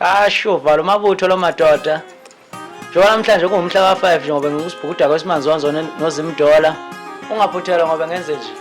Kashuva lo Mabutho lo madoda. Njengoba namhlanje kungumhla ka5 nje ngoba ngikusibhukuda kwesimanzonzo noZimdollar. Ungaphuthelwa ngoba ngenze nje.